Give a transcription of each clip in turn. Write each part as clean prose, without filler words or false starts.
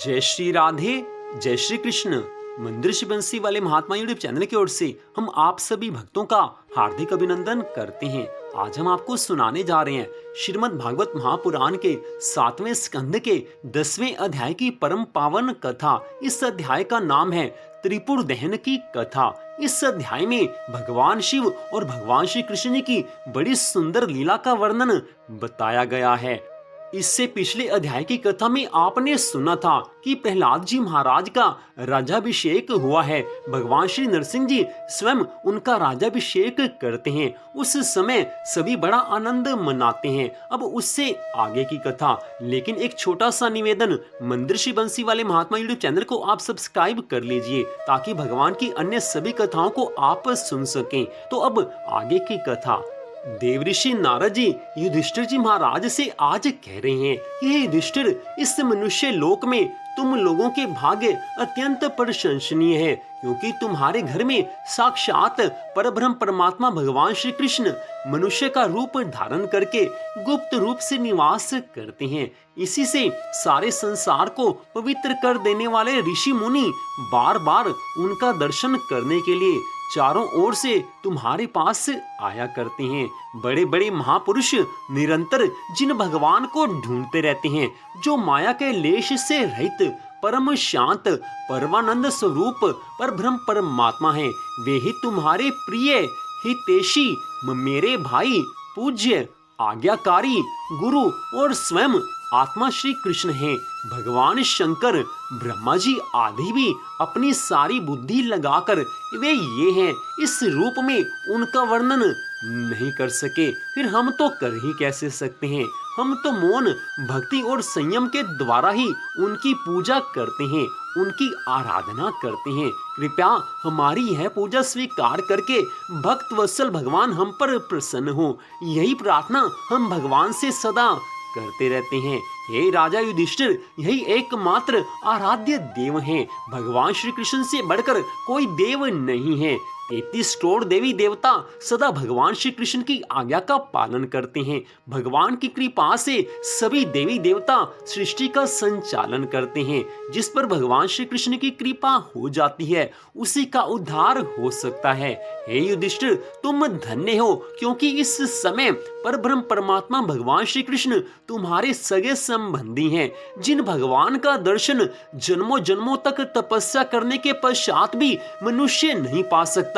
जय श्री राधे, जय श्री कृष्ण। मंदिर श्री बंसी वाले महात्मा यूट्यूब चैनल की ओर से हम आप सभी भक्तों का हार्दिक अभिनंदन करते हैं। आज हम आपको सुनाने जा रहे हैं श्रीमद् भागवत महापुराण के 7वें स्कंद के 10वें अध्याय की परम पावन कथा। इस अध्याय का नाम है त्रिपुर दहन की कथा। इस अध्याय में भगवान शिव और भगवान श्री कृष्ण जी की बड़ी सुंदर लीला का वर्णन बताया गया है। इससे पिछले अध्याय की कथा में आपने सुना था कि प्रहलाद जी महाराज का राजाभिषेक हुआ है। भगवान श्री नरसिंह जी स्वयं उनका राजाभिषेक करते हैं। उस समय सभी बड़ा आनंद मनाते हैं। अब उससे आगे की कथा, लेकिन एक छोटा सा निवेदन, मंदिर श्री बंसी वाले महात्मा यूट्यूब चैनल को आप सब्सक्राइब कर लीजिए ताकि भगवान की अन्य सभी कथाओं को आप सुन सकें। तो अब आगे की कथा। देवऋषि नारद जी युधिष्ठिर जी महाराज से आज कह रहे हैं कि हे युधिष्ठिर, इस मनुष्य लोक में तुम लोगों के भाग्य अत्यंत प्रशंसनीय है, क्योंकि तुम्हारे घर में साक्षात परब्रह्म परमात्मा भगवान श्री कृष्ण मनुष्य का रूप धारण करके गुप्त रूप से निवास करते हैं। इसी से सारे संसार को पवित्र कर देने वाले ऋषि मुनि बार बार उनका दर्शन करने के लिए चारों ओर से तुम्हारे पास आया करते हैं। बड़े बड़े महापुरुष निरंतर जिन भगवान को ढूंढते रहते हैं, जो माया के लेश से रहित परम शांत परमानंद स्वरूप परब्रह्म परमात्मा है, वे ही तुम्हारे प्रिय हितैषी मेरे भाई पूज्य आज्ञाकारी गुरु और स्वयं आत्मा श्री कृष्ण हैं। भगवान शंकर ब्रह्मा जी आदि भी अपनी सारी बुद्धि लगाकर वे ये हैं, इस रूप में उनका वर्णन नहीं कर सके, फिर हम तो कर ही कैसे सकते हैं। हम तो मौन भक्ति और संयम के द्वारा ही उनकी पूजा करते हैं, उनकी आराधना करते हैं। कृपया हमारी यह पूजा स्वीकार करके भक्त वत्सल भगवान हम पर प्रसन्न हो, यही प्रार्थना हम भगवान से सदा करते रहते हैं। हे राजा युधिष्ठिर, यही एकमात्र आराध्य देव हैं। भगवान श्री कृष्ण से बढ़कर कोई देव नहीं है। 33 करोड़ देवी देवता सदा भगवान श्री कृष्ण की आज्ञा का पालन करते हैं। भगवान की कृपा से सभी देवी देवता सृष्टि का संचालन करते हैं। जिस पर भगवान श्री कृष्ण की कृपा हो जाती है, उसी का उद्धार हो सकता है। हे युधिष्ठिर, तुम धन्य हो, क्योंकि इस समय परब्रह्म परमात्मा भगवान श्री कृष्ण तुम्हारे सगे संबंधी हैं। जिन भगवान का दर्शन जन्मों जन्मों तक तपस्या करने के पश्चात भी मनुष्य नहीं पा सकता,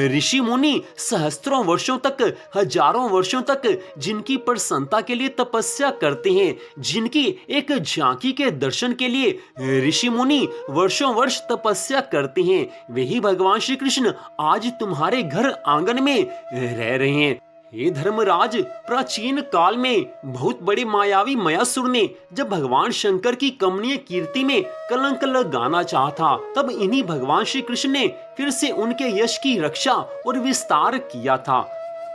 ऋषि मुनि सहस्त्रों वर्षों तक, हजारों वर्षों तक जिनकी प्रसन्नता के लिए तपस्या करते हैं, जिनकी एक झांकी के दर्शन के लिए ऋषि मुनि वर्षों वर्ष तपस्या करते हैं, वही भगवान श्री कृष्ण आज तुम्हारे घर आंगन में रह रहे हैं। हे धर्मराज, प्राचीन काल में बहुत बड़े मायावी मयासुर ने जब भगवान शंकर की कमनीय कीर्ति में कलंक लगाना चाहा, तब इन्हीं भगवान श्री कृष्ण ने फिर से उनके यश की रक्षा और विस्तार किया था।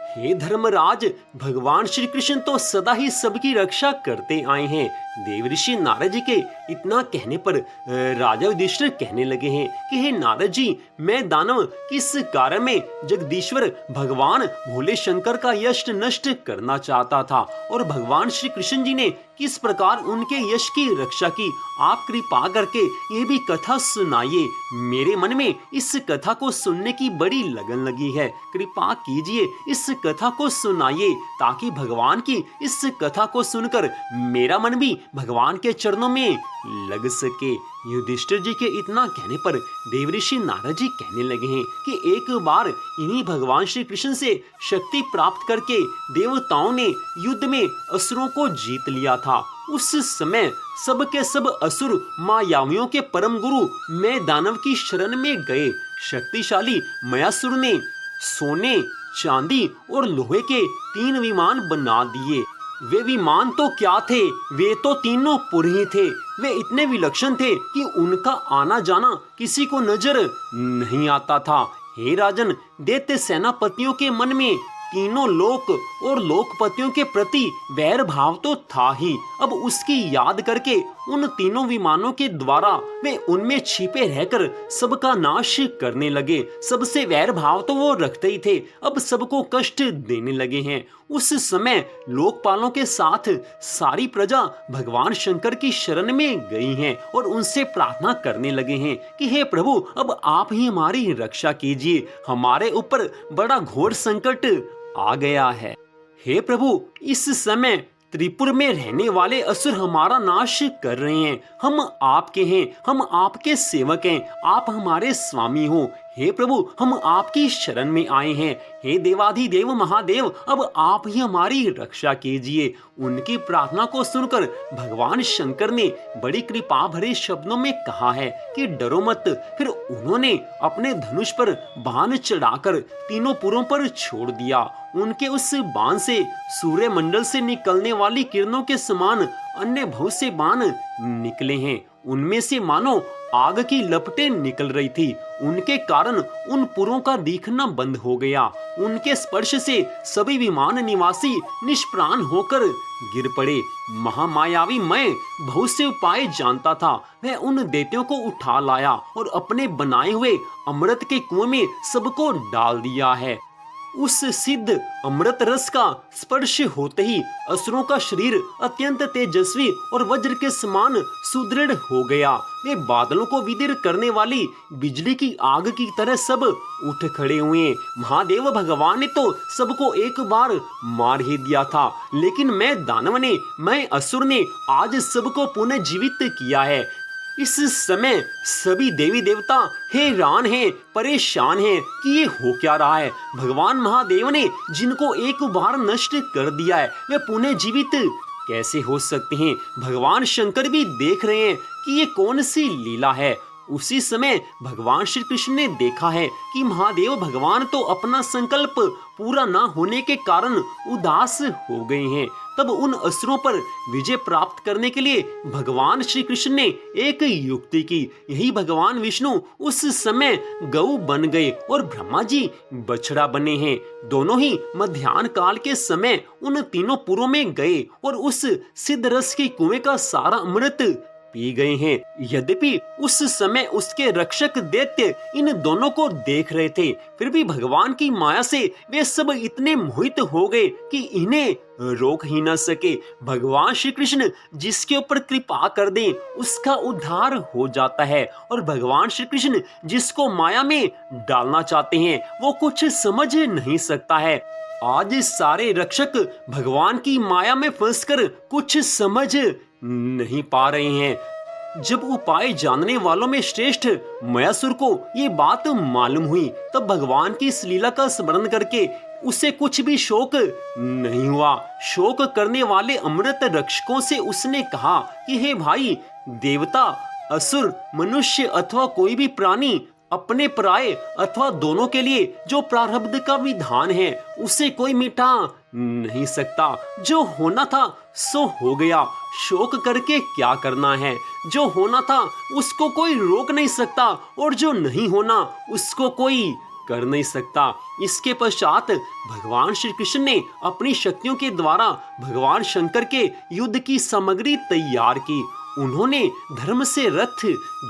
हे धर्मराज, भगवान श्री कृष्ण तो सदा ही सबकी रक्षा करते आए हैं। देवऋषि नारद जी के इतना कहने पर राजा युधिष्ठिर कहने लगे हैं कि हे नारद जी, मैं दानव किस कार्य में जगदीश्वर भगवान भोले शंकर का यश नष्ट करना चाहता था, और भगवान श्री कृष्ण जी ने किस प्रकार उनके यश की रक्षा की। आप कृपा करके ये भी कथा सुनाइए। मेरे मन में इस कथा को सुनने की बड़ी लगन लगी है। कृपा कीजिए, इस कथा को सुनाइए, ताकि भगवान की इस कथा को सुनकर मेरा मन भी भगवान के चरणों में लग सके। युधिष्ठिर जी के इतना कहने पर देवऋषि नारद जी कहने लगे हैं कि एक बार इन्हीं भगवान श्री कृष्ण से शक्ति प्राप्त करके देवताओं ने युद्ध में असुरों को जीत लिया था। उस समय सब के सब असुर मायावियों के परम गुरु मैं दानव की शरण में गए। शक्तिशाली मयासुर ने सोने, चांदी और लोहे के 3 विमान बना दिए। वे विमान तो क्या थे, वे तो तीनों पुर ही थे। वे इतने विलक्षण थे कि उनका आना जाना किसी को नजर नहीं आता था। हे राजन, दैत्य सेनापतियों के मन में तीनों लोक और लोकपतियों के प्रति वैर भाव तो था ही। अब उसकी याद करके उन तीनों विमानों के द्वारा वे उनमें छिपे रहकर सबका नाश करने लगे। सबसे वैर भाव तो वो रखते ही थे, अब सबको कष्ट देने लगे हैं। उस समय लोकपालों के साथ सारी प्रजा भगवान शंकर की शरण में गई हैं और उनसे प्रार्थना करने लगे हैं कि हे प्रभु, अब आप ही हमारी रक्षा कीजिए, हमारे ऊपर बड़ा घोर संकट आ गया है। हे प्रभु, इस समय त्रिपुर में रहने वाले असुर हमारा नाश कर रहे हैं। हम आपके हैं, हम आपके सेवक हैं, आप हमारे स्वामी हो। हे प्रभु, हम आपकी शरण में आए हैं। हे देवाधिदेव महादेव, अब आप ही हमारी रक्षा कीजिए। उनकी प्रार्थना को सुनकर भगवान शंकर ने बड़ी कृपा भरे शब्दों में कहा है कि डरो मत। फिर उन्होंने अपने धनुष पर बाण चढ़ाकर तीनों पुरों पर छोड़ दिया। उनके उस बाण से सूर्य मंडल से निकलने वाली किरणों के समान अन्य बहुत से बाण निकले हैं। उनमें से मानो आग की लपटें निकल रही थी। उनके कारण उन पुरों का दिखना बंद हो गया। उनके स्पर्श से सभी विमान निवासी निष्प्राण होकर गिर पड़े। महामायावी मैं बहुत से उपाय जानता था। वह उन दैत्यों को उठा लाया और अपने बनाए हुए अमृत के कुएं में सबको डाल दिया है। उस सिद्ध अमृत रस का स्पर्श होते ही असुरों का शरीर अत्यंत तेजस्वी और वज्र के समान सुदृढ़ हो गया। वे बादलों को विदीर्ण करने वाली बिजली की आग की तरह सब उठ खड़े हुए। महादेव भगवान ने तो सबको एक बार मार ही दिया था, लेकिन मैं असुर ने आज सबको पुनः जीवित किया है। इस समय सभी देवी देवता हैरान हैं, परेशान हैं कि ये हो क्या रहा है। भगवान महादेव ने जिनको एक बार नष्ट कर दिया है, वे पुनः जीवित कैसे हो सकते हैं। भगवान शंकर भी देख रहे हैं कि ये कौन सी लीला है। उसी समय भगवान श्री कृष्ण ने देखा है कि महादेव भगवान तो अपना संकल्प पूरा ना होने के कारण उदास हो गए हैं। तब उन असुरों पर विजय प्राप्त करने के लिए भगवान श्री कृष्ण ने एक युक्ति की। यही भगवान विष्णु उस समय गऊ बन गए और ब्रह्मा जी बछड़ा बने हैं। दोनों ही मध्याह्न काल के समय उन तीनों पुरों में गए और उस सिद्ध रस के कुएं का सारा अमृत पी गए हैं। यद्यपि उस समय उसके रक्षक दैत्य इन दोनों को देख रहे थे, फिर भी भगवान की माया से वे सब इतने मोहित हो गए कि इन्हें रोक ही न सके। भगवान श्री कृष्ण जिसके ऊपर कृपा कर दें उसका उद्धार हो जाता है, और भगवान श्री कृष्ण जिसको माया में डालना चाहते हैं वो कुछ समझ नहीं सकता है। आज सारे रक्षक भगवान की माया में फंसकर कुछ समझ नहीं पा रहे हैं। जब उपाय जानने वालों में श्रेष्ठ मयासुर को ये बात मालूम हुई, तब भगवान की इस लीला का स्मरण करके उसे कुछ भी शोक नहीं हुआ। शोक करने वाले अमृत रक्षकों से उसने कहा कि हे भाई, देवता, असुर, मनुष्य अथवा कोई भी प्राणी अपने पराये अथवा दोनों के लिए जो प्रारब्ध का विधान है उसे कोई मिटा नहीं सकता। जो होना था सो हो गया, शोक करके क्या करना है। जो होना था उसको कोई रोक नहीं सकता, और जो नहीं होना उसको कोई कर नहीं सकता। इसके पश्चात भगवान श्री कृष्ण ने अपनी शक्तियों के द्वारा भगवान शंकर के युद्ध की सामग्री तैयार की। उन्होंने धर्म से रथ,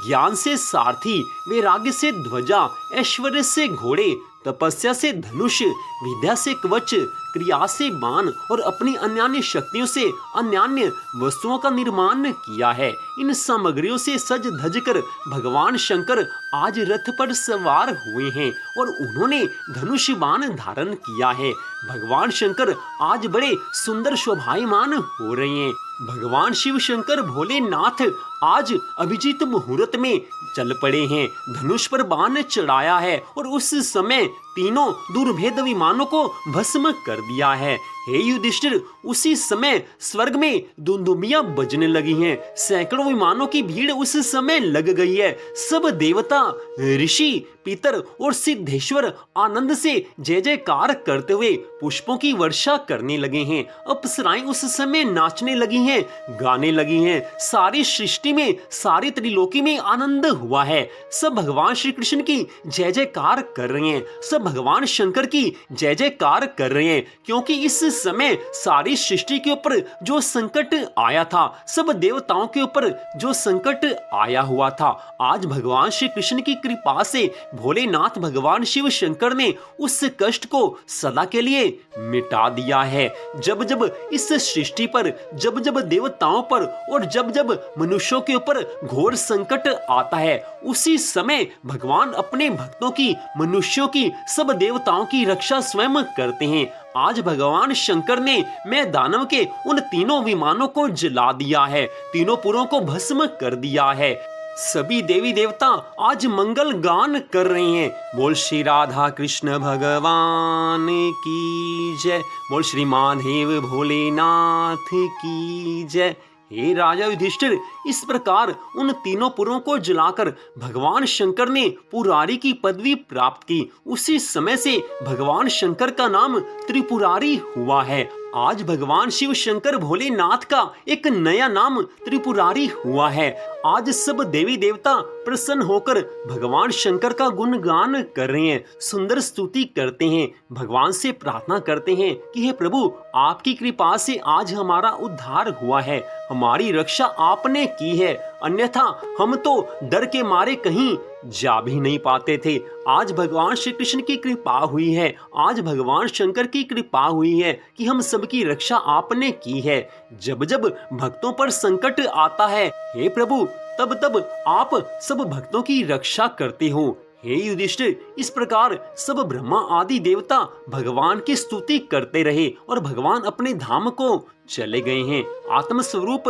ज्ञान से सारथी, वैराग्य से ध्वजा, ऐश्वर्य से घोड़े, तपस्या से धनुष, विद्या से कवच, क्रिया से बाण और अपनी अन्यान्य शक्तियों से अन्यान्य वस्तुओं का निर्माण किया है। इन सामग्रियों से सज धज कर भगवान शंकर आज रथ पर सवार हुए हैं और उन्होंने धनुष बाण धारण किया है। भगवान शंकर आज बड़े सुंदर शोभायमान हो रहे हैं। भगवान शिव शंकर भोलेनाथ आज अभिजीत मुहूर्त में चल पड़े हैं। धनुष पर बाण चढ़ाया है और उस समय तीनों दुर्भेद विमानों को भस्म कर दिया है। हे युधिष्ठिर, उसी समय स्वर्ग में दुंदुभियां बजने लगी हैं। सैकड़ों विमानों की भीड़ उस समय लग गई है। सब देवता, ऋषि, पितर और सिद्धेश्वर आनंद से जय जयकार करते हुए पुष्पों की वर्षा करने लगे हैं। अप्सराएं उस समय नाचने लगी हैं, गाने लगी हैं। सारी सृष्टि में, सारी त्रिलोकी में आनंद हुआ है। सब भगवान श्री कृष्ण की जय जयकार कर रहे हैं। सब भगवान शंकर की जय जयकार कर रहे हैं, क्योंकि इस समय सारी सृष्टि के ऊपर जो संकट आया था, सब देवताओं के ऊपर जो संकट आया हुआ था, आज भगवान श्री कृष्ण की कृपा से भोलेनाथ भगवान शिव शंकर ने उस कष्ट को सदा के लिए मिटा दिया है। जब जब इस सृष्टि पर, जब जब देवताओं पर और जब जब मनुष्यों के ऊपर घोर संकट आता है, उसी समय भगवान अपने भक्तों की, मनुष्यों की, सब देवताओं की रक्षा स्वयं करते हैं। आज भगवान शंकर ने मैं दानव के उन तीनों विमानों को जला दिया है, तीनों पुरों को भस्म कर दिया है। सभी देवी देवता आज मंगल गान कर रहे हैं। बोल श्री राधा कृष्ण भगवान की जय, बोल श्री महादेव भोलेनाथ की जय। हे राजा युधिष्ठिर, इस प्रकार उन तीनों पुरों को जलाकर भगवान शंकर ने पुरारी की पदवी प्राप्त की। उसी समय से भगवान शंकर का नाम त्रिपुरारी हुआ है। आज भगवान शिव शंकर भोलेनाथ का एक नया नाम त्रिपुरारी हुआ है। आज सब देवी देवता प्रसन्न होकर भगवान शंकर का गुणगान कर रहे हैं, सुंदर स्तुति करते हैं, भगवान से प्रार्थना करते हैं कि हे प्रभु, आपकी कृपा से आज हमारा उद्धार हुआ है, हमारी रक्षा आपने की है, अन्यथा हम तो डर के मारे कहीं जा भी नहीं पाते थे। आज भगवान श्री कृष्ण की कृपा हुई है, आज भगवान शंकर की कृपा हुई है कि हम सबकी रक्षा आपने की है। जब जब भक्तों पर संकट आता है, हे प्रभु, तब तब आप सब भक्तों की रक्षा करते हो। हे युधिष्ठिर, इस प्रकार सब ब्रह्मा आदि देवता भगवान की स्तुति करते रहे और भगवान अपने धाम को चले गए हैं। आत्म स्वरूप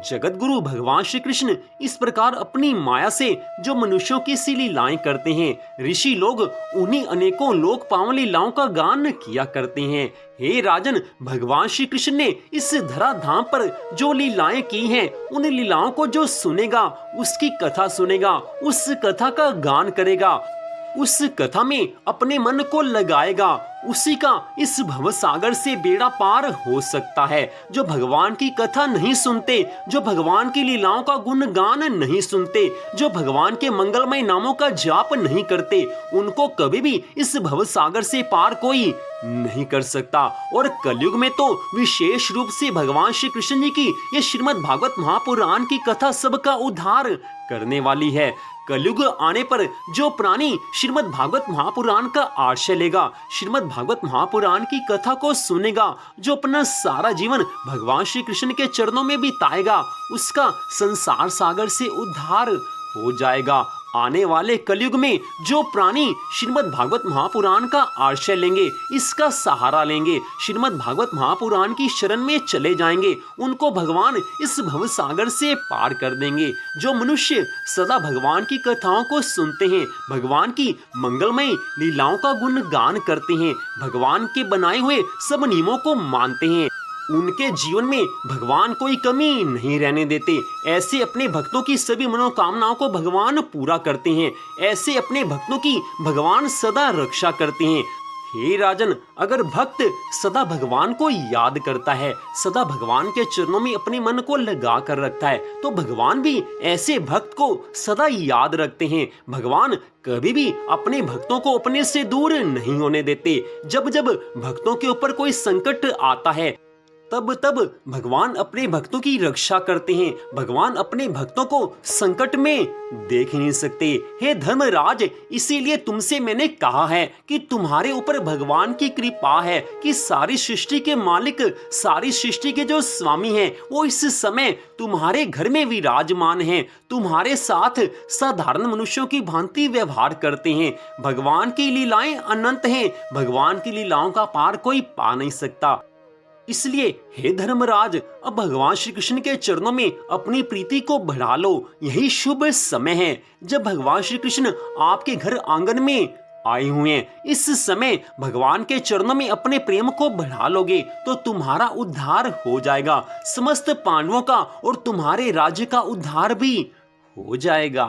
जगत गुरु भगवान श्री कृष्ण इस प्रकार अपनी माया से जो मनुष्यों की सी लीलाएं करते हैं, ऋषि लोग उन्हीं अनेकों लोक पावन लीलाओं का गान किया करते हैं। हे राजन, भगवान श्री कृष्ण ने इस धरा धाम पर जो लीलाएं की हैं, उन लीलाओं को जो सुनेगा, उसकी कथा सुनेगा, उस कथा का गान करेगा, उस कथा में अपने मन को लगाएगा, उसी का इस भव सागर से बेड़ा पार हो सकता है। जो भगवान की कथा नहीं सुनते, जो भगवान की लीलाओं का गुणगान नहीं सुनते, जो भगवान के मंगलमय नामों का जाप नहीं करते, उनको कभी भी इस भव सागर से पार कोई नहीं कर सकता। और कलयुग में तो विशेष रूप से भगवान श्री कृष्ण जी की ये श्रीमद् भागवत महापुराण की कथा सबका उद्धार करने वाली है। कलयुग आने पर जो प्राणी श्रीमद् भागवत महापुराण का आश्रय लेगा, श्रीमद् भागवत महापुराण की कथा को सुनेगा, जो अपना सारा जीवन भगवान श्री कृष्ण के चरणों में बिताएगा, उसका संसार सागर से उद्धार हो जाएगा। आने वाले कलयुग में जो प्राणी श्रीमद् भागवत महापुराण का आश्रय लेंगे, इसका सहारा लेंगे, श्रीमद् भागवत महापुराण की शरण में चले जाएंगे, उनको भगवान इस भव सागर से पार कर देंगे। जो मनुष्य सदा भगवान की कथाओं को सुनते हैं, भगवान की मंगलमय लीलाओं का गुणगान करते हैं, भगवान के बनाए हुए सब नियमों को मानते हैं, उनके जीवन में भगवान कोई कमी नहीं रहने देते। ऐसे अपने भक्तों की सभी मनोकामनाओं को भगवान पूरा करते हैं। ऐसे अपने भक्तों की भगवान सदा रक्षा करते हैं। हे राजन, अगर भक्त सदा भगवान को याद करता है, सदा भगवान के चरणों में अपने मन को लगा कर रखता है, तो भगवान भी ऐसे भक्त को सदा याद रखते हैं। भगवान कभी भी अपने भक्तों को अपने से दूर नहीं होने देते। जब जब भक्तों के ऊपर कोई संकट आता है, तब तब भगवान अपने भक्तों की रक्षा करते हैं। भगवान अपने भक्तों को संकट में देख नहीं सकते। हे धर्मराज, इसीलिए तुमसे मैंने कहा है कि तुम्हारे ऊपर भगवान की कृपा है कि सारी सृष्टि के मालिक, सारी सृष्टि के जो स्वामी हैं, वो इस समय तुम्हारे घर में विराजमान हैं, तुम्हारे साथ साधारण मनुष्यों की भांति व्यवहार करते हैं। भगवान की लीलाएं अनंत हैं, भगवान की लीलाओं का पार कोई पा नहीं सकता। इसलिए हे धर्मराज, अब भगवान श्री कृष्ण के चरणों में अपनी प्रीति को बढ़ा लो। यही शुभ समय है जब भगवान श्री कृष्ण आपके घर आंगन में आए हुए हैं। इस समय भगवान के चरणों में अपने प्रेम को बढ़ा लोगे तो तुम्हारा उद्धार हो जाएगा। समस्त पांडवों का और तुम्हारे राज्य का उद्धार भी हो जाएगा।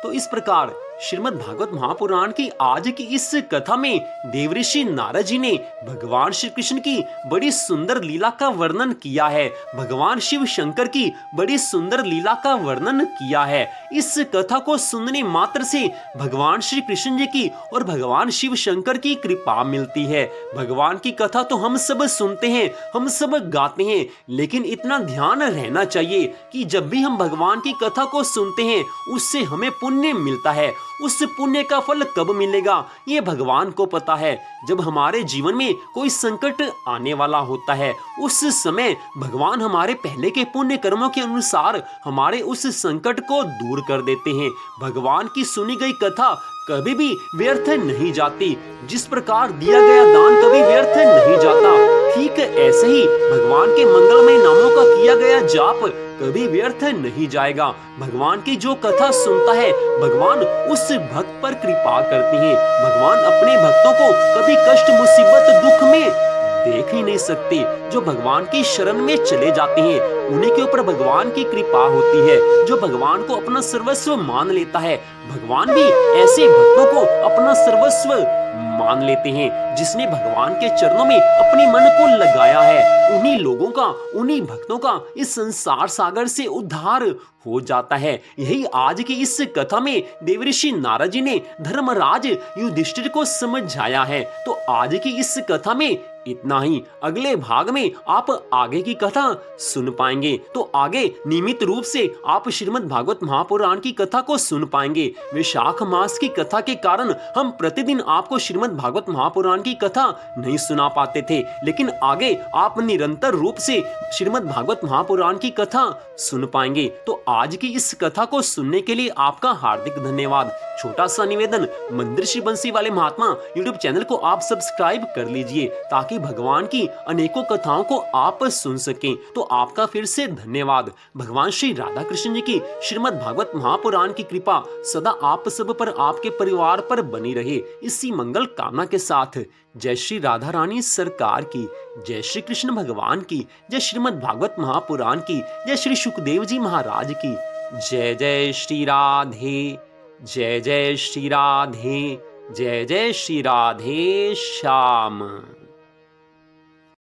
तो इस प्रकार श्रीमद् भागवत महापुराण की आज की इस कथा में देवऋषि नारद जी ने भगवान श्री कृष्ण की बड़ी सुंदर लीला का वर्णन किया है। भगवान शिव शंकर की बड़ी सुंदर लीला का वर्णन किया है। इस कथा को सुनने मात्र से भगवान श्री कृष्ण जी की और भगवान शिव शंकर की कृपा मिलती है। भगवान की कथा तो हम सब सुनते हैं, हम सब गाते हैं, लेकिन इतना ध्यान रहना चाहिए कि जब भी हम भगवान की कथा को सुनते हैं उससे हमें पुण्य मिलता है। उस पुण्य का फल कब मिलेगा ये भगवान को पता है। जब हमारे जीवन में कोई संकट आने वाला होता है उस समय भगवान हमारे पहले के पुण्य कर्मों के अनुसार हमारे उस संकट को दूर कर देते हैं। भगवान की सुनी गई कथा कभी भी व्यर्थ नहीं जाती। जिस प्रकार दिया गया दान कभी व्यर्थ नहीं जाता, ठीक ऐसे ही भगवान के मंगलमय नामों का किया गया जाप कभी व्यर्थ नहीं जाएगा। भगवान की जो कथा सुनता है भगवान उस भक्त पर कृपा करते हैं। भगवान अपने भक्तों को कभी कष्ट मुसीबत दुख में देख ही नहीं सकते। जो भगवान की शरण में चले जाते हैं उन्हीं के ऊपर भगवान की कृपा होती है। जो भगवान को अपना सर्वस्व मान लेता है भगवान भी ऐसे भक्तों को अपना सर्वस्व मान लेते हैं। जिसने भगवान के चरणों में अपने मन को लगाया है उन्हीं लोगों का, उन्हीं भक्तों का इस संसार सागर से उद्धार हो जाता है। यही आज की इस कथा में देवऋषि नारद जी ने धर्मराज युधिष्ठिर को समझाया है। तो आज की इस कथा में इतना ही। अगले भाग में आप आगे की कथा सुन पाएंगे। तो आगे नियमित रूप से आप श्रीमद् भागवत महापुराण की कथा को सुन पाएंगे। वैशाख मास की कथा के कारण हम प्रतिदिन आपको श्रीमद् भागवत महापुराण की कथा नहीं सुना पाते थे, लेकिन आगे आप निरंतर रूप से श्रीमद् भागवत महापुराण की कथा सुन पाएंगे। तो आज की इस कथा को सुनने के लिए आपका हार्दिक धन्यवाद। छोटा सा निवेदन, मंदिर श्री बंसी वाले महात्मा यूट्यूब चैनल को आप सब्सक्राइब कर लीजिए ताकि भगवान की अनेकों कथाओं को आप सुन सकें। तो आपका फिर से धन्यवाद। भगवान श्री राधा कृष्ण जी की श्रीमद् भागवत महापुराण की कृपा सदा आप सब पर, आपके परिवार पर बनी रहे, इसी मंगल कामना के साथ जय श्री राधा रानी सरकार की, जय श्री कृष्ण भगवान की, जय श्रीमद् भागवत महापुराण की, जय श्री सुखदेव जी महाराज की। जय जय श्री राधे, जय जय श्री राधे, जय जय श्री राधे श्याम।